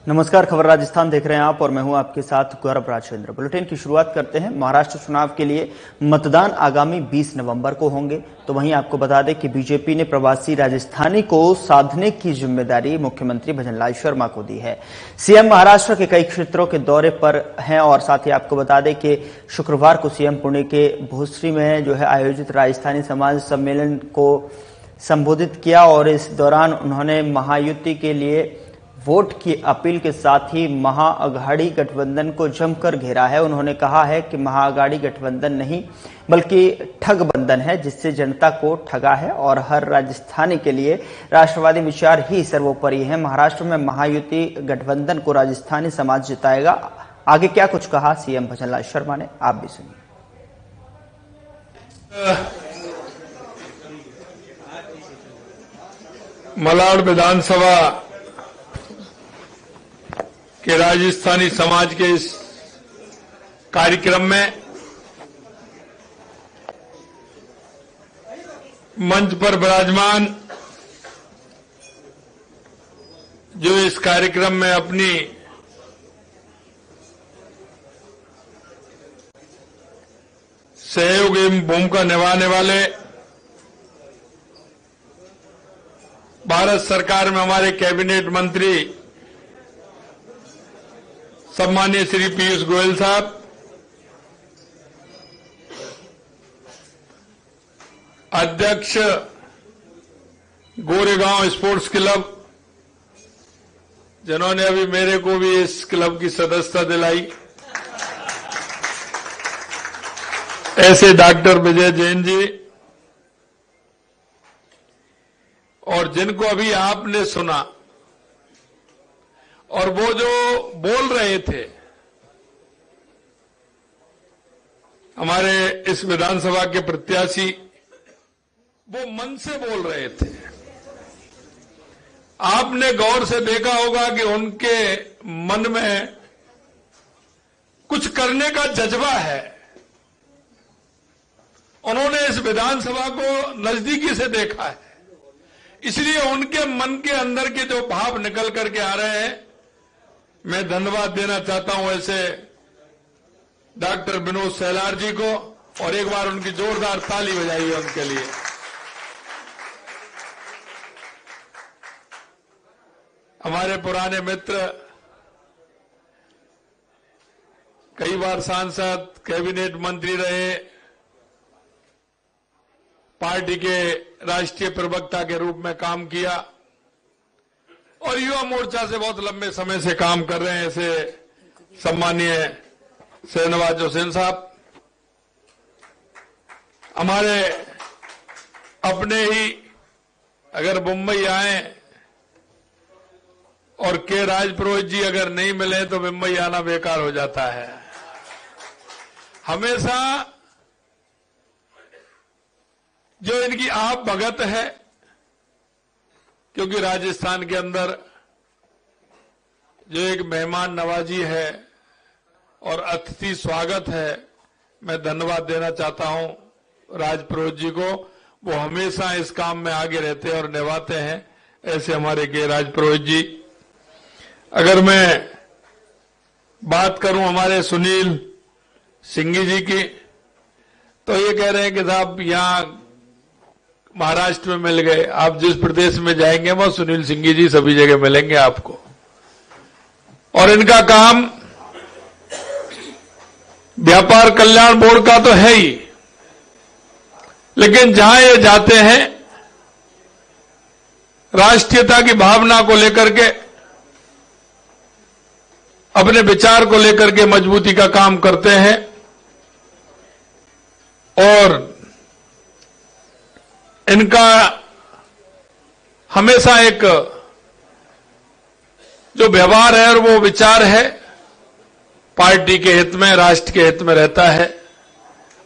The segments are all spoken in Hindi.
नमस्कार, खबर राजस्थान देख रहे हैं आप और मैं हूं आपके साथ गौरव राजेंद्र। बुलेटिन की शुरुआत करते हैं। महाराष्ट्र चुनाव के लिए मतदान आगामी 20 नवंबर को होंगे। तो वहीं आपको बता दें कि बीजेपी ने प्रवासी राजस्थानी को साधने की जिम्मेदारी मुख्यमंत्री भजनलाल शर्मा को दी है। सीएम महाराष्ट्र के कई क्षेत्रों के दौरे पर हैं और साथ ही आपको बता दें कि शुक्रवार को सीएम पुणे के भोसरी में आयोजित राजस्थानी समाज सम्मेलन को संबोधित किया और इस दौरान उन्होंने महायुति के लिए वोट की अपील के साथ ही महाअघाड़ी गठबंधन को जमकर घेरा है। उन्होंने कहा है कि महाअघाड़ी गठबंधन नहीं बल्कि ठग बंधन है, जिससे जनता को ठगा है और हर राजस्थानी के लिए राष्ट्रवादी विचार ही सर्वोपरि है। महाराष्ट्र में महायुति गठबंधन को राजस्थानी समाज जिताएगा। आगे क्या कुछ कहा सीएम भजनलाल शर्मा ने, आप भी सुनिए। मलाड विधानसभा के राजस्थानी समाज के इस कार्यक्रम में मंच पर विराजमान जो इस कार्यक्रम में अपनी सहयोग एवं भूमिका निभाने वाले भारत सरकार में हमारे कैबिनेट मंत्री सम्मानीय श्री पीयूष गोयल साहब, अध्यक्ष गोरेगांव स्पोर्ट्स क्लब, जिन्होंने अभी मेरे को भी इस क्लब की सदस्यता दिलाई, ऐसे डॉक्टर विजय जैन जी, और जिनको अभी आपने सुना और वो जो बोल रहे थे, हमारे इस विधानसभा के प्रत्याशी, वो मन से बोल रहे थे। आपने गौर से देखा होगा कि उनके मन में कुछ करने का जज्बा है। उन्होंने इस विधानसभा को नजदीकी से देखा है, इसलिए उनके मन के अंदर के जो भाव निकल करके आ रहे हैं, मैं धन्यवाद देना चाहता हूं ऐसे डॉक्टर विनोद सैलार जी को, और एक बार उनकी जोरदार ताली बजाइए उनके लिए। हमारे पुराने मित्र, कई बार सांसद, कैबिनेट मंत्री रहे, पार्टी के राष्ट्रीय प्रवक्ता के रूप में काम किया और युवा मोर्चा से बहुत लंबे समय से काम कर रहे हैं ऐसे सम्मानीय शहनवाज हुसैन साहब, हमारे अपने ही अगर मुंबई आए और के राजपुरोहित जी अगर नहीं मिले तो मुंबई आना बेकार हो जाता है। हमेशा जो इनकी आप भगत है, क्योंकि राजस्थान के अंदर जो एक मेहमान नवाजी है और अतिथि स्वागत है, मैं धन्यवाद देना चाहता हूं राजपुरोहित जी को। वो हमेशा इस काम में आगे रहते हैं और निभाते हैं, ऐसे हमारे के राजपुरोहित जी। अगर मैं बात करूं हमारे सुनील सिंघी जी की, तो ये कह रहे हैं कि साहब यहां महाराष्ट्र में मिल गए, आप जिस प्रदेश में जाएंगे वहां सुनील सिंघी जी सभी जगह मिलेंगे आपको। और इनका काम व्यापार कल्याण बोर्ड का तो है ही, लेकिन जहां ये जाते हैं राष्ट्रीयता की भावना को लेकर के, अपने विचार को लेकर के मजबूती का काम करते हैं। और इनका हमेशा एक जो व्यवहार है और वो विचार है पार्टी के हित में, राष्ट्र के हित में रहता है,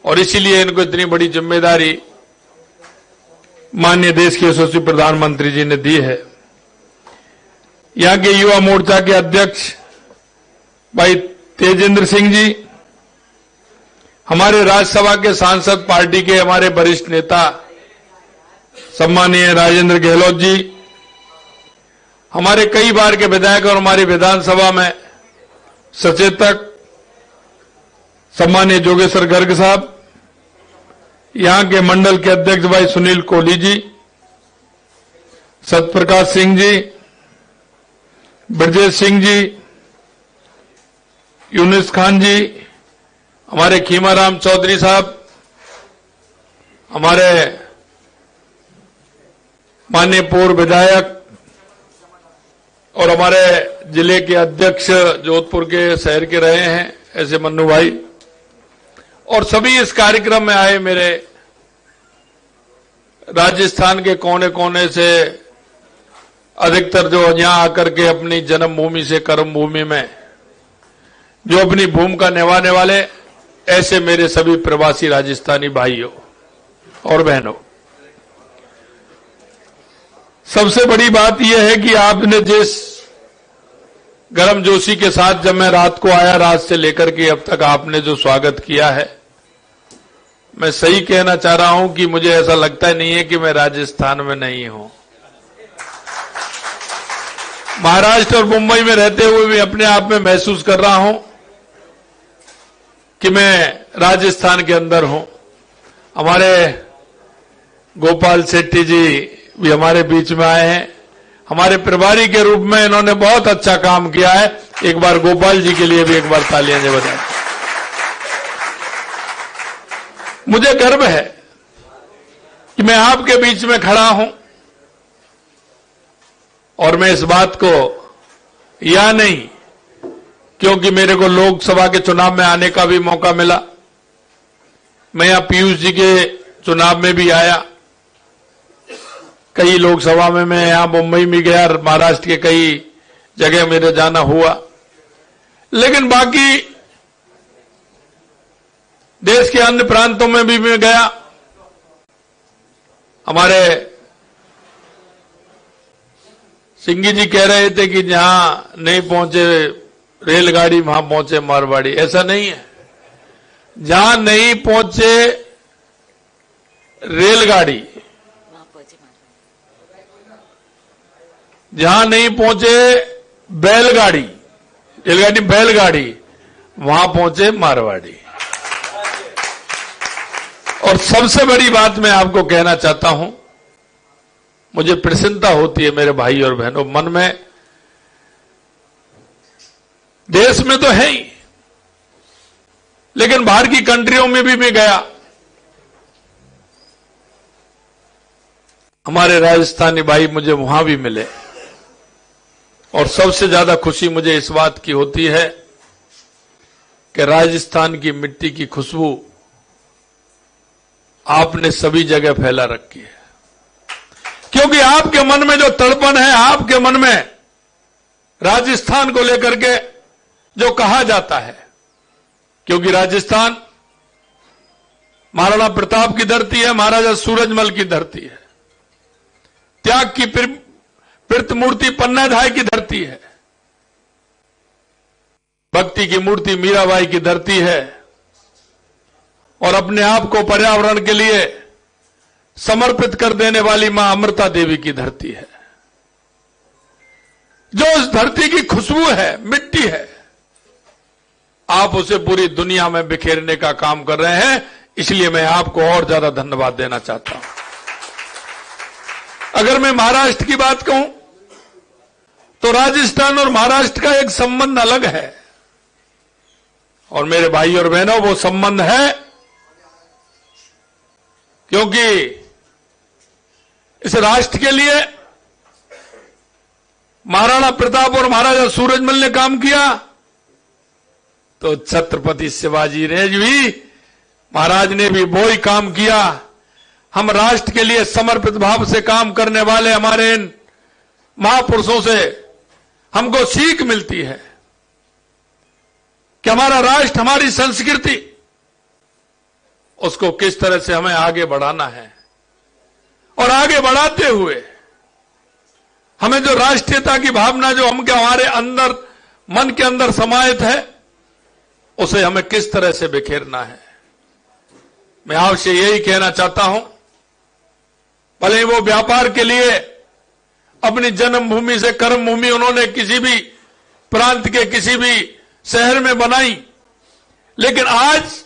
और इसीलिए इनको इतनी बड़ी जिम्मेदारी माननीय देश के यशस्वी प्रधानमंत्री जी ने दी है। यहां के युवा मोर्चा के अध्यक्ष भाई तेजेंद्र सिंह जी, हमारे राज्यसभा के सांसद, पार्टी के हमारे वरिष्ठ नेता सम्मानीय राजेंद्र गहलोत जी, हमारे कई बार के विधायक और हमारी विधानसभा में सचेतक सम्मानीय जोगेश्वर गर्ग साहब, यहां के मंडल के अध्यक्ष भाई सुनील कोहली जी, सत्यप्रकाश सिंह जी, ब्रजेश सिंह जी, यूनिस खान जी, हमारे खीमाराम चौधरी साहब, हमारे माननीय पूर्व विधायक और हमारे जिले के अध्यक्ष जोधपुर के शहर के रहे हैं ऐसे मन्नू भाई, और सभी इस कार्यक्रम में आए मेरे राजस्थान के कोने कोने से, अधिकतर जो यहां आकर के अपनी जन्मभूमि से कर्म भूमि में जो अपनी भूमिका निभाने वाले ऐसे मेरे सभी प्रवासी राजस्थानी भाइयों और बहनों, सबसे बड़ी बात यह है कि आपने जिस गर्मजोशी के साथ जब मैं रात को आया, रात से लेकर के अब तक आपने जो स्वागत किया है, मैं सही कहना चाह रहा हूं कि मुझे ऐसा लगता ही नहीं है कि मैं राजस्थान में नहीं हूं। महाराष्ट्र और मुंबई में रहते हुए भी अपने आप में महसूस कर रहा हूं कि मैं राजस्थान के अंदर हूं। हमारे गोपाल शेट्टी जी भी हमारे बीच में आए हैं, हमारे प्रभारी के रूप में इन्होंने बहुत अच्छा काम किया है। एक बार गोपाल जी के लिए भी एक बार तालियां दे बजाएं। मुझे गर्व है कि मैं आपके बीच में खड़ा हूं, और मैं इस बात को या नहीं क्योंकि मेरे को लोकसभा के चुनाव में आने का भी मौका मिला, मैं यहां पीयूष जी के चुनाव में भी आया, कई लोकसभा में मैं यहां मुंबई में गया, महाराष्ट्र के कई जगह मेरे जाना हुआ, लेकिन बाकी देश के अन्य प्रांतों में भी मैं गया। हमारे सिंगी जी कह रहे थे कि जहां नहीं पहुंचे रेलगाड़ी वहां पहुंचे मारवाड़ी, ऐसा नहीं है। जहां नहीं पहुंचे रेलगाड़ी, जहां नहीं पहुंचे बैलगाड़ी, रेलगाड़ी बैलगाड़ी, वहां पहुंचे मारवाड़ी। और सबसे बड़ी बात मैं आपको कहना चाहता हूं, मुझे प्रसन्नता होती है मेरे भाई और बहनों, मन में, देश में तो है ही, लेकिन बाहर की कंट्रियों में भी मैं गया। हमारे राजस्थानी भाई मुझे वहां भी मिले, और सबसे ज्यादा खुशी मुझे इस बात की होती है कि राजस्थान की मिट्टी की खुशबू आपने सभी जगह फैला रखी है, क्योंकि आपके मन में जो तड़पन है, आपके मन में राजस्थान को लेकर के जो कहा जाता है, क्योंकि राजस्थान महाराणा प्रताप की धरती है, महाराजा सूरजमल की धरती है, त्याग की मूर्ति पन्नाधाय की धरती है, भक्ति की मूर्ति मीराबाई की धरती है, और अपने आप को पर्यावरण के लिए समर्पित कर देने वाली मां अमृता देवी की धरती है। जो उस धरती की खुशबू है, मिट्टी है, आप उसे पूरी दुनिया में बिखेरने का काम कर रहे हैं, इसलिए मैं आपको और ज्यादा धन्यवाद देना चाहता हूं। अगर मैं महाराष्ट्र की बात कहूं तो राजस्थान और महाराष्ट्र का एक संबंध अलग है, और मेरे भाई और बहनों वो संबंध है क्योंकि इस राष्ट्र के लिए महाराणा प्रताप और महाराजा सूरजमल ने काम किया, तो छत्रपति शिवाजी ने भी, महाराज ने भी वो ही काम किया। हम राष्ट्र के लिए समर्पित भाव से काम करने वाले हमारे इन महापुरुषों से हमको सीख मिलती है कि हमारा राष्ट्र, हमारी संस्कृति, उसको किस तरह से हमें आगे बढ़ाना है, और आगे बढ़ाते हुए हमें जो राष्ट्रीयता की भावना जो हमारे अंदर, मन के अंदर समाहित है, उसे हमें किस तरह से बिखेरना है। मैं आपसे यही कहना चाहता हूं, भले ही वो व्यापार के लिए अपनी जन्मभूमि से कर्मभूमि उन्होंने किसी भी प्रांत के किसी भी शहर में बनाई, लेकिन आज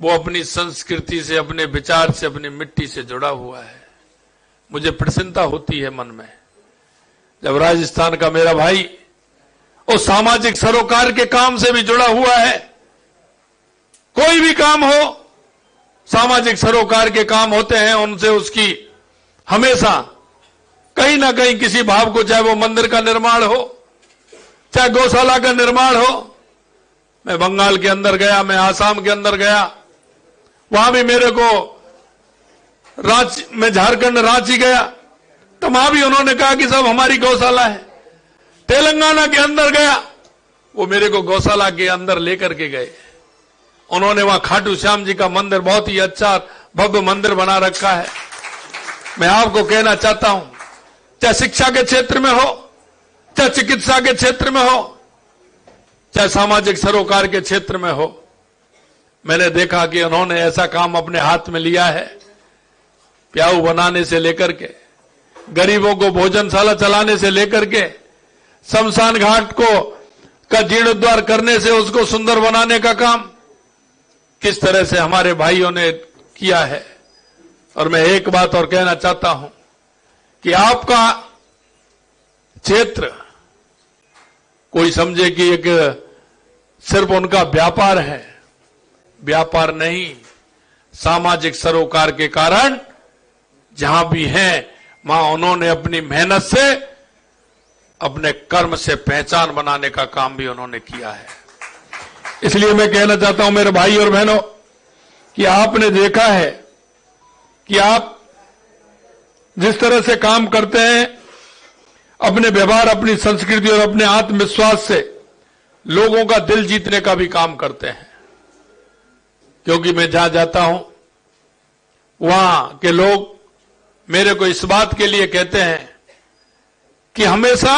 वो अपनी संस्कृति से, अपने विचार से, अपनी मिट्टी से जुड़ा हुआ है। मुझे प्रसन्नता होती है मन में जब राजस्थान का मेरा भाई उस सामाजिक सरोकार के काम से भी जुड़ा हुआ है। कोई भी काम हो, सामाजिक सरोकार के काम होते हैं, उनसे उसकी हमेशा कहीं ना कहीं किसी भाव को, चाहे वो मंदिर का निर्माण हो, चाहे गौशाला का निर्माण हो। मैं बंगाल के अंदर गया, मैं आसाम के अंदर गया, वहां भी मेरे को रांची, मैं झारखंड रांची गया तो वहां भी उन्होंने कहा कि साहब हमारी गौशाला है। तेलंगाना के अंदर गया, वो मेरे को गौशाला के अंदर लेकर के गए। उन्होंने वहां खाटू श्याम जी का मंदिर, बहुत ही अच्छा भव्य मंदिर बना रखा है। मैं आपको कहना चाहता हूं, चाहे शिक्षा के क्षेत्र में हो, चाहे चिकित्सा के क्षेत्र में हो, चाहे सामाजिक सरोकार के क्षेत्र में हो, मैंने देखा कि उन्होंने ऐसा काम अपने हाथ में लिया है। प्याऊ बनाने से लेकर के, गरीबों को भोजनशाला चलाने से लेकर के, शमशान घाट का जीर्णोद्धार करने से उसको सुंदर बनाने का काम किस तरह से हमारे भाइयों ने किया है। और मैं एक बात और कहना चाहता हूं कि आपका क्षेत्र कोई समझे कि एक सिर्फ उनका व्यापार है, व्यापार नहीं, सामाजिक सरोकार के कारण जहां भी हैं वहां उन्होंने अपनी मेहनत से, अपने कर्म से पहचान बनाने का काम भी उन्होंने किया है। इसलिए मैं कहना चाहता हूं मेरे भाई और बहनों कि आपने देखा है कि आप जिस तरह से काम करते हैं, अपने व्यवहार, अपनी संस्कृति और अपने आत्मविश्वास से लोगों का दिल जीतने का भी काम करते हैं। क्योंकि मैं जहां जाता हूं वहां के लोग मेरे को इस बात के लिए कहते हैं कि हमेशा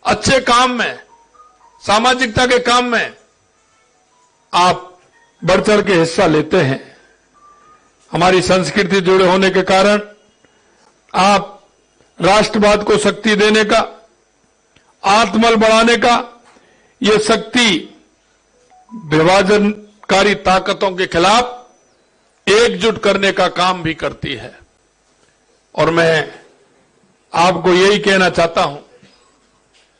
अच्छे काम में, सामाजिकता के काम में आप बढ़ चढ़ के हिस्सा लेते हैं। हमारी संस्कृति जुड़े होने के कारण आप राष्ट्रवाद को शक्ति देने का, आत्मबल बढ़ाने का, ये शक्ति विभाजनकारी ताकतों के खिलाफ एकजुट करने का काम भी करती है। और मैं आपको यही कहना चाहता हूं,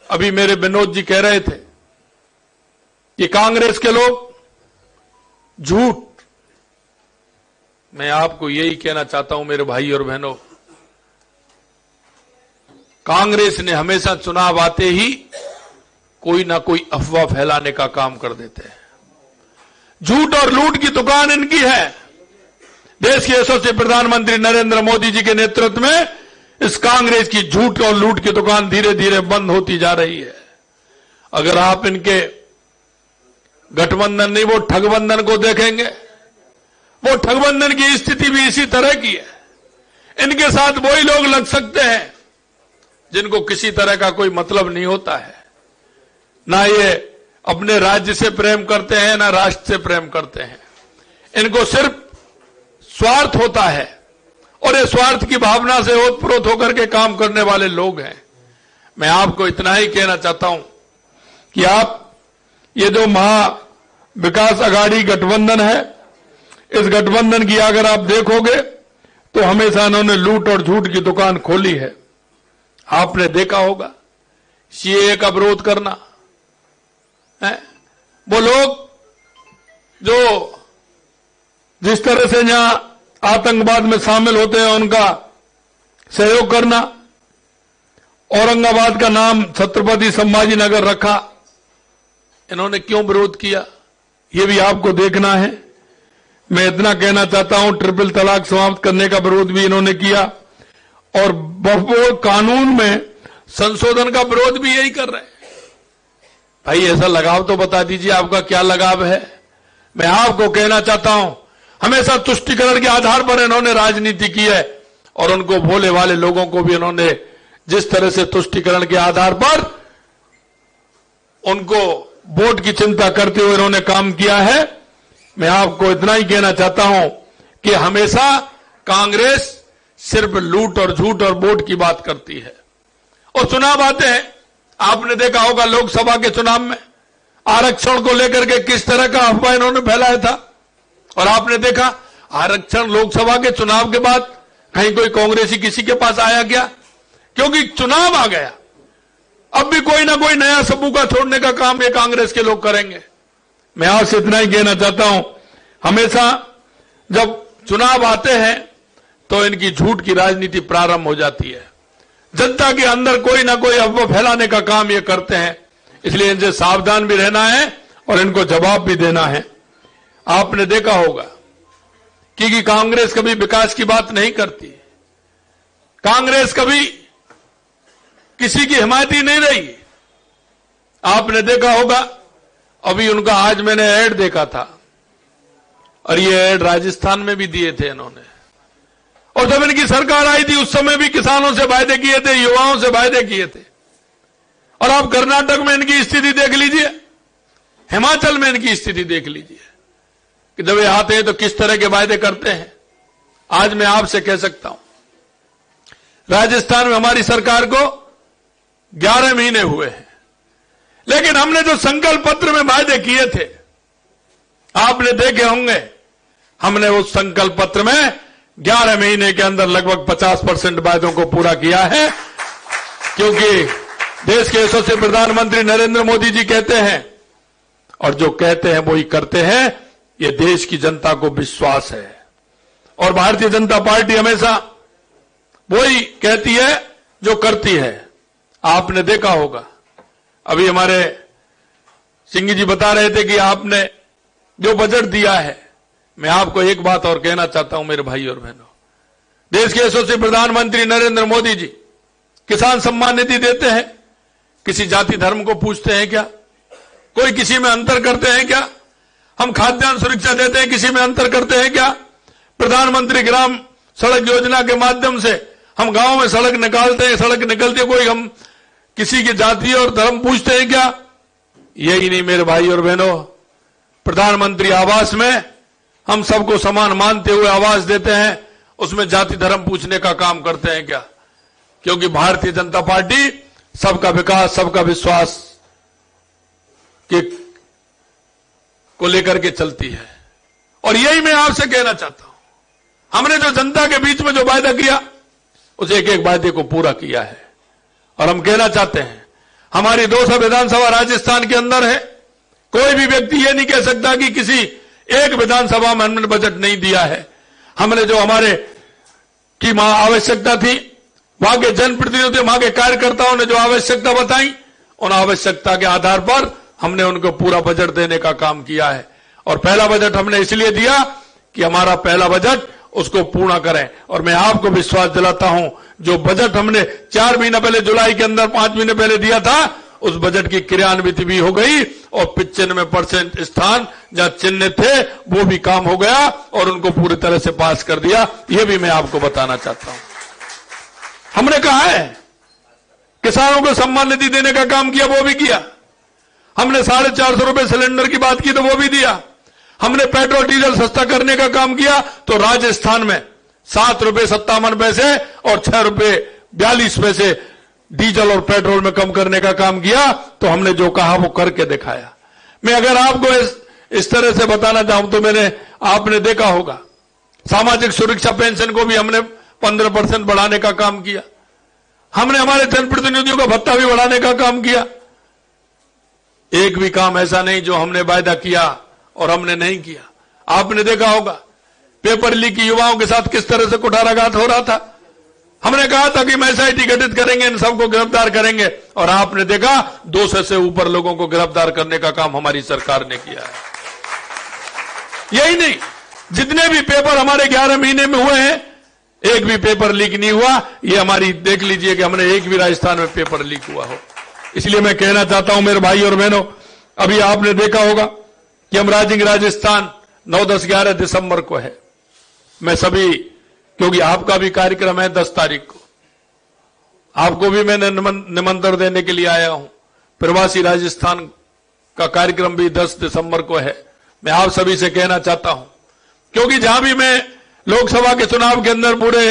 अभी मेरे विनोद जी कह रहे थे कि कांग्रेस के लोग झूठ, मैं आपको यही कहना चाहता हूं मेरे भाई और बहनों, कांग्रेस ने हमेशा चुनाव आते ही कोई ना कोई अफवाह फैलाने का काम कर देते हैं। झूठ और लूट की दुकान इनकी है। देश के यशस्वी प्रधानमंत्री नरेंद्र मोदी जी के नेतृत्व में इस कांग्रेस की झूठ और लूट की दुकान धीरे धीरे बंद होती जा रही है। अगर आप इनके गठबंधन नहीं, वो ठगबंधन को देखेंगे, वो ठगबंधन की स्थिति भी इसी तरह की है। इनके साथ वही लोग लग सकते हैं जिनको किसी तरह का कोई मतलब नहीं होता है, ना ये अपने राज्य से प्रेम करते हैं, ना राष्ट्र से प्रेम करते हैं। इनको सिर्फ स्वार्थ होता है और ये स्वार्थ की भावना से ओतप्रोत होकर के काम करने वाले लोग हैं। मैं आपको इतना ही कहना चाहता हूं कि आप ये जो महा विकास अघाड़ी गठबंधन है, इस गठबंधन की अगर आप देखोगे तो हमेशा इन्होंने लूट और झूठ की दुकान खोली है। आपने देखा होगा सीएए का विरोध करना है, वो लोग जो जिस तरह से यहां आतंकवाद में शामिल होते हैं उनका सहयोग करना, औरंगाबाद का नाम छत्रपति संभाजी नगर रखा, इन्होंने क्यों विरोध किया ये भी आपको देखना है। मैं इतना कहना चाहता हूं, ट्रिपल तलाक समाप्त करने का विरोध भी इन्होंने किया और वक्फ कानून में संशोधन का विरोध भी यही कर रहे हैं। भाई ऐसा लगाव तो बता दीजिए, आपका क्या लगाव है। मैं आपको कहना चाहता हूं, हमेशा तुष्टीकरण के आधार पर इन्होंने राजनीति की है और उनको भोले वाले लोगों को भी इन्होंने जिस तरह से तुष्टीकरण के आधार पर उनको वोट की चिंता करते हुए इन्होंने काम किया है। मैं आपको इतना ही कहना चाहता हूं कि हमेशा कांग्रेस सिर्फ लूट और झूठ और वोट की बात करती है। और चुनाव आते हैं, आपने देखा होगा लोकसभा के चुनाव में आरक्षण को लेकर के किस तरह का अफवाह इन्होंने फैलाया था। और आपने देखा आरक्षण लोकसभा के चुनाव के बाद कहीं कोई कांग्रेसी किसी के पास आया क्या? क्योंकि चुनाव आ गया, अब भी कोई ना कोई नया सबूका छोड़ने का काम ये कांग्रेस के लोग करेंगे। मैं आपसे इतना ही कहना चाहता हूं, हमेशा जब चुनाव आते हैं तो इनकी झूठ की राजनीति प्रारंभ हो जाती है। जनता के अंदर कोई ना कोई अफवाह फैलाने का काम ये करते हैं, इसलिए इनसे सावधान भी रहना है और इनको जवाब भी देना है। आपने देखा होगा कि कांग्रेस कभी विकास की बात नहीं करती, कांग्रेस कभी किसी की हिमायती नहीं रही। आपने देखा होगा, अभी उनका आज मैंने ऐड देखा था और ये ऐड राजस्थान में भी दिए थे इन्होंने। और जब इनकी सरकार आई थी उस समय भी किसानों से वायदे किए थे, युवाओं से वायदे किए थे। और आप कर्नाटक में इनकी स्थिति देख लीजिए, हिमाचल में इनकी स्थिति देख लीजिए कि जब ये आते हैं तो किस तरह के वायदे करते हैं। आज मैं आपसे कह सकता हूं, राजस्थान में हमारी सरकार को 11 महीने हुए हैं, लेकिन हमने जो संकल्प पत्र में वायदे किए थे, आपने देखे होंगे, हमने उस संकल्प पत्र में 11 महीने के अंदर लगभग 50% वायदों को पूरा किया है। क्योंकि देश के यशस्वी प्रधानमंत्री नरेंद्र मोदी जी कहते हैं, और जो कहते हैं वो ही करते हैं, ये देश की जनता को विश्वास है। और भारतीय जनता पार्टी हमेशा वही कहती है जो करती है। आपने देखा होगा, अभी हमारे सिंह जी बता रहे थे कि आपने जो बजट दिया है, मैं आपको एक बात और कहना चाहता हूं मेरे भाई और बहनों, देश के यशस्वी प्रधानमंत्री नरेंद्र मोदी जी किसान सम्मान निधि देते हैं, किसी जाति धर्म को पूछते हैं क्या? कोई किसी में अंतर करते हैं क्या? हम खाद्यान्न सुरक्षा देते हैं, किसी में अंतर करते हैं क्या? प्रधानमंत्री ग्राम सड़क योजना के माध्यम से हम गांव में सड़क निकालते हैं, सड़क निकलती है, कोई हम किसी की जाति और धर्म पूछते हैं क्या? यही नहीं मेरे भाई और बहनों, प्रधानमंत्री आवास में हम सबको समान मानते हुए आवास देते हैं, उसमें जाति धर्म पूछने का काम करते हैं क्या? क्योंकि भारतीय जनता पार्टी सबका विकास, सबका विश्वास को लेकर के चलती है। और यही मैं आपसे कहना चाहता हूं, हमने जो जनता के बीच में जो वायदा किया, उस एक एक वायदे को पूरा किया है। और हम कहना चाहते हैं, हमारी 200 विधानसभा राजस्थान के अंदर है, कोई भी व्यक्ति ये नहीं कह सकता कि किसी एक विधानसभा में हमने बजट नहीं दिया है। हमने जो हमारे की आवश्यकता थी, वहां के जनप्रतिनिधियों, वहां के कार्यकर्ताओं ने जो आवश्यकता बताई, उन आवश्यकता के आधार पर हमने उनको पूरा बजट देने का काम किया है। और पहला बजट हमने इसलिए दिया कि हमारा पहला बजट उसको पूर्ण करें। और मैं आपको विश्वास दिलाता हूं, जो बजट हमने 4 महीना पहले जुलाई के अंदर 5 महीने पहले दिया था, उस बजट की क्रियान्वित भी हो गई और 95% स्थान जहां चिन्ह थे वो भी काम हो गया और उनको पूरी तरह से पास कर दिया। यह भी मैं आपको बताना चाहता हूं। हमने कहा है किसानों को सम्मान निधि देने का काम किया, वो भी किया। हमने 450 रुपए सिलेंडर की बात की तो वो भी दिया। हमने पेट्रोल डीजल सस्ता करने का काम किया तो राजस्थान में 7 रुपए 57 पैसे और 6 रुपए 42 पैसे डीजल और पेट्रोल में कम करने का काम किया। तो हमने जो कहा वो करके दिखाया। मैं अगर आपको इस तरह से बताना चाहूं तो आपने देखा होगा, सामाजिक सुरक्षा पेंशन को भी हमने 15% बढ़ाने का काम किया। हमने हमारे जनप्रतिनिधियों का भत्ता भी बढ़ाने का काम किया। एक भी काम ऐसा नहीं जो हमने वायदा किया और हमने नहीं किया। आपने देखा होगा पेपर लीक युवाओं के साथ किस तरह से कुठाराघात हो रहा था। हमने कहा था कि हम एसआईटी गठित करेंगे, इन सबको गिरफ्तार करेंगे, और आपने देखा 200 से ऊपर लोगों को गिरफ्तार करने का काम हमारी सरकार ने किया है। यही नहीं, जितने भी पेपर हमारे 11 महीने में हुए हैं, एक भी पेपर लीक नहीं हुआ। ये हमारी देख लीजिए कि हमने एक भी राजस्थान में पेपर लीक हुआ हो। इसलिए मैं कहना चाहता हूं मेरे भाई और बहनों, अभी आपने देखा होगा कि हम राइजिंग राजस्थान 9, 10, 11 दिसंबर को है। मैं सभी, क्योंकि आपका भी कार्यक्रम है 10 तारीख को, आपको भी मैंने निमंत्रण देने के लिए आया हूं। प्रवासी राजस्थान का कार्यक्रम भी 10 दिसंबर को है। मैं आप सभी से कहना चाहता हूं, क्योंकि जहां भी मैं लोकसभा के चुनाव के अंदर पूरे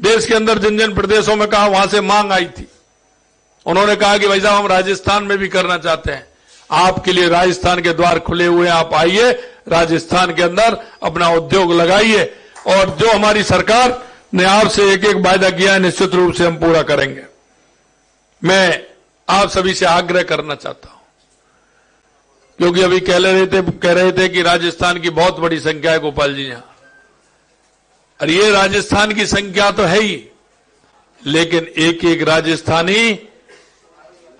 देश के अंदर जिन जिन प्रदेशों में कहा, वहां से मांग आई थी। उन्होंने कहा कि भाई साहब हम राजस्थान में भी करना चाहते हैं। आपके लिए राजस्थान के द्वार खुले हुए हैं, आप आइए, राजस्थान के अंदर अपना उद्योग लगाइए, और जो हमारी सरकार ने आपसे एक एक वायदा किया है, निश्चित रूप से हम पूरा करेंगे। मैं आप सभी से आग्रह करना चाहता हूं, क्योंकि अभी कह रहे थे कि राजस्थान की बहुत बड़ी संख्या है गोपाल जी यहां, और ये राजस्थान की संख्या तो है ही, लेकिन एक एक राजस्थानी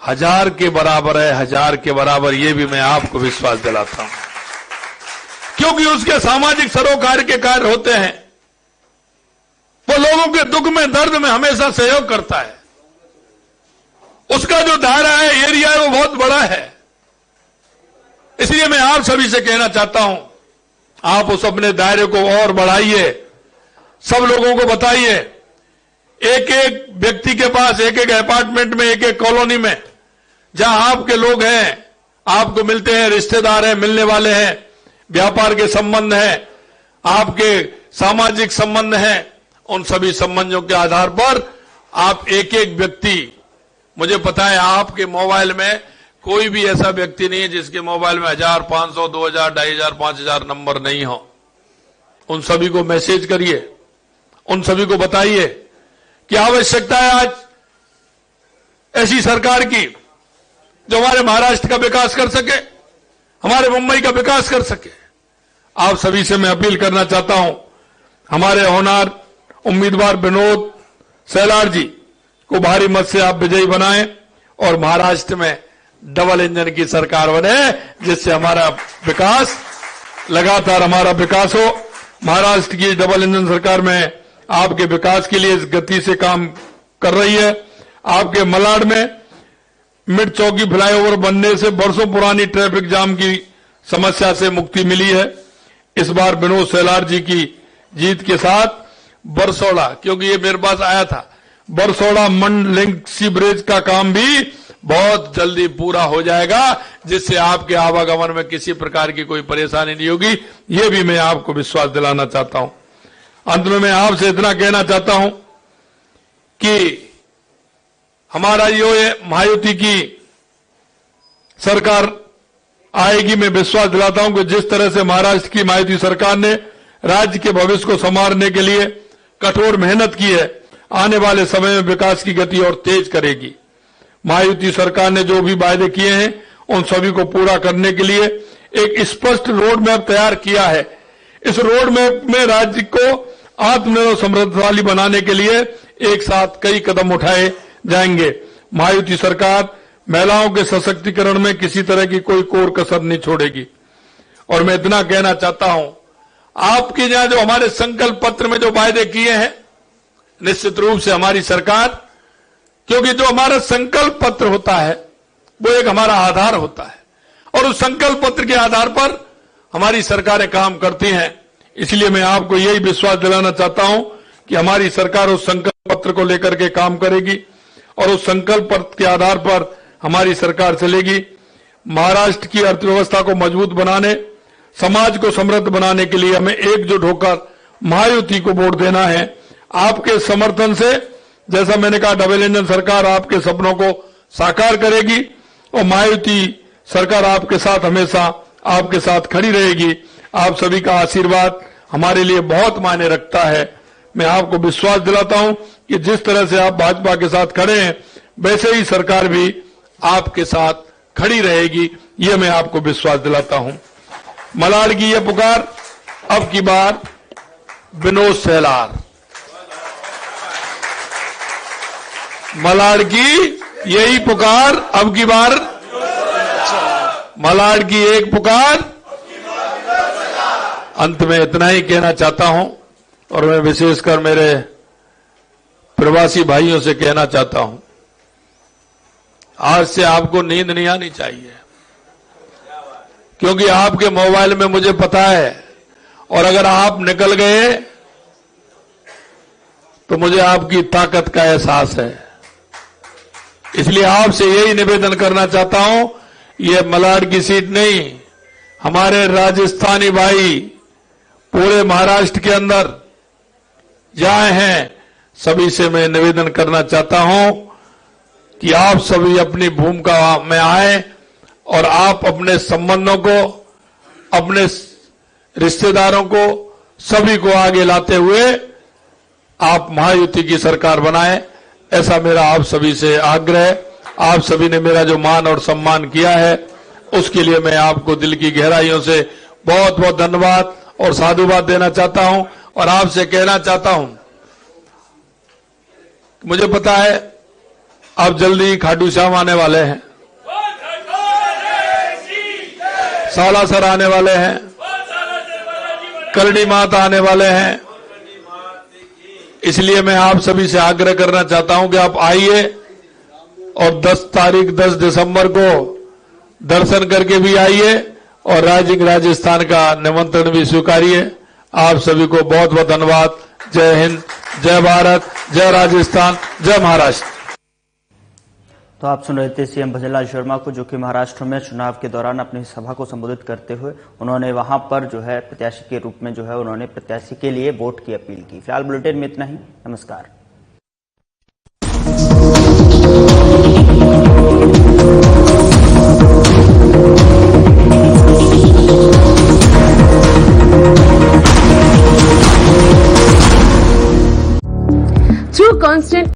1000 के बराबर है, 1000 के बराबर। ये भी मैं आपको विश्वास दिलाता हूं, क्योंकि उसके सामाजिक सरोकार के कार्य होते हैं। वो लोगों के दुख में, दर्द में हमेशा सहयोग करता है। उसका जो दायरा है, एरिया है, वो बहुत बड़ा है। इसलिए मैं आप सभी से कहना चाहता हूं, आप उस अपने दायरे को और बढ़ाइए, सब लोगों को बताइए। एक एक व्यक्ति के पास, एक एक अपार्टमेंट में, एक एक कॉलोनी में जहां आपके लोग हैं, आपको मिलते हैं, रिश्तेदार हैं, मिलने वाले हैं, व्यापार के संबंध हैं, आपके सामाजिक संबंध हैं, उन सभी संबंधों के आधार पर आप एक एक व्यक्ति, मुझे पता है आपके मोबाइल में कोई भी ऐसा व्यक्ति नहीं है जिसके मोबाइल में 1000, 500, 2000, 2500, 5000 नंबर नहीं हो। उन सभी को मैसेज करिए, उन सभी को बताइए कि आवश्यकता है आज ऐसी सरकार की जो हमारे महाराष्ट्र का विकास कर सके, हमारे मुंबई का विकास कर सके। आप सभी से मैं अपील करना चाहता हूं, हमारे होनहार उम्मीदवार विनोद सेलार जी को भारी मत से आप विजयी बनाएं, और महाराष्ट्र में डबल इंजन की सरकार बने, जिससे हमारा विकास, लगातार हमारा विकास हो। महाराष्ट्र की डबल इंजन सरकार में आपके विकास के लिए इस गति से काम कर रही है। आपके मलाड में मिड चौकी फ्लाईओवर बनने से वर्षों पुरानी ट्रैफिक जाम की समस्या से मुक्ति मिली है। इस बार विनोद सेलार जी की जीत के साथ बरसोड़ा, क्योंकि ये मेरे पास आया था, बरसोड़ा मंड लिंक सी ब्रिज का काम भी बहुत जल्दी पूरा हो जाएगा, जिससे आपके आवागमन में किसी प्रकार की कोई परेशानी नहीं होगी। ये भी मैं आपको विश्वास दिलाना चाहता हूं। अंत में मैं आपसे इतना कहना चाहता हूं कि हमारा ये महायुति की सरकार आएगी। मैं विश्वास दिलाता हूं कि जिस तरह से महाराष्ट्र की महायुति सरकार ने राज्य के भविष्य को संवारने के लिए कठोर मेहनत की है, आने वाले समय में विकास की गति और तेज करेगी। महायुति सरकार ने जो भी वायदे किए हैं, उन सभी को पूरा करने के लिए एक स्पष्ट रोड मैप तैयार किया है। इस रोड मैप में राज्य को आत्मनिर्भर समृद्धशाली बनाने के लिए एक साथ कई कदम उठाए जाएंगे। महायुति सरकार महिलाओं के सशक्तिकरण में किसी तरह की कोई कोर कसर नहीं छोड़ेगी। और मैं इतना कहना चाहता हूं, आपके यहां जो हमारे संकल्प पत्र में जो वायदे किए हैं, निश्चित रूप से हमारी सरकार, क्योंकि जो हमारा संकल्प पत्र होता है वो एक हमारा आधार होता है, और उस संकल्प पत्र के आधार पर हमारी सरकारें काम करती हैं। इसलिए मैं आपको यही विश्वास दिलाना चाहता हूं कि हमारी सरकार उस संकल्प पत्र को लेकर के काम करेगी, और उस संकल्प पत्र के आधार पर हमारी सरकार चलेगी। महाराष्ट्र की अर्थव्यवस्था को मजबूत बनाने, समाज को समृद्ध बनाने के लिए हमें एकजुट होकर महायुति को वोट देना है। आपके समर्थन से, जैसा मैंने कहा, डबल इंजन सरकार आपके सपनों को साकार करेगी, और महायुति सरकार आपके साथ हमेशा आपके साथ खड़ी रहेगी। आप सभी का आशीर्वाद हमारे लिए बहुत मायने रखता है। मैं आपको विश्वास दिलाता हूं कि जिस तरह से आप भाजपा के साथ खड़े हैं, वैसे ही सरकार भी आपके साथ खड़ी रहेगी, ये मैं आपको विश्वास दिलाता हूं। मलाड की यह पुकार अब की बार विनोद सेलार, मलाड की यही पुकार अब की बार, मलाड की एक पुकार। अंत में इतना ही कहना चाहता हूं, और मैं विशेषकर मेरे प्रवासी भाइयों से कहना चाहता हूं, आज से आपको नींद नहीं आनी चाहिए, क्योंकि आपके मोबाइल में मुझे पता है, और अगर आप निकल गए तो मुझे आपकी ताकत का एहसास है। इसलिए आपसे यही निवेदन करना चाहता हूं, ये मलाड की सीट नहीं, हमारे राजस्थानी भाई पूरे महाराष्ट्र के अंदर जाए हैं, सभी से मैं निवेदन करना चाहता हूं कि आप सभी अपनी भूमिका में आए और आप अपने संबंधों को, अपने रिश्तेदारों को, सभी को आगे लाते हुए आप महायुति की सरकार बनाएं, ऐसा मेरा आप सभी से आग्रह है। आप सभी ने मेरा जो मान और सम्मान किया है उसके लिए मैं आपको दिल की गहराइयों से बहुत बहुत धन्यवाद और साधुवाद देना चाहता हूं और आपसे कहना चाहता हूं, मुझे पता है अब जल्दी खाटू श्याम आने वाले हैं, सालासर आने वाले हैं, करणी माता आने वाले हैं। इसलिए मैं आप सभी से आग्रह करना चाहता हूं कि आप आइए और 10 दिसंबर को दर्शन करके भी आइए और राजस्थान का निमंत्रण भी स्वीकारिए। आप सभी को बहुत बहुत धन्यवाद। जय हिंद, जय भारत, जय राजस्थान, जय महाराष्ट्र। तो आप सुन रहे थे सीएम भजनलाल शर्मा को, जो कि महाराष्ट्र में चुनाव के दौरान अपनी सभा को संबोधित करते हुए उन्होंने वहां पर जो है प्रत्याशी के रूप में जो है उन्होंने प्रत्याशी के लिए वोट की अपील की। फिलहाल बुलेटिन में इतना ही। नमस्कार। Through constant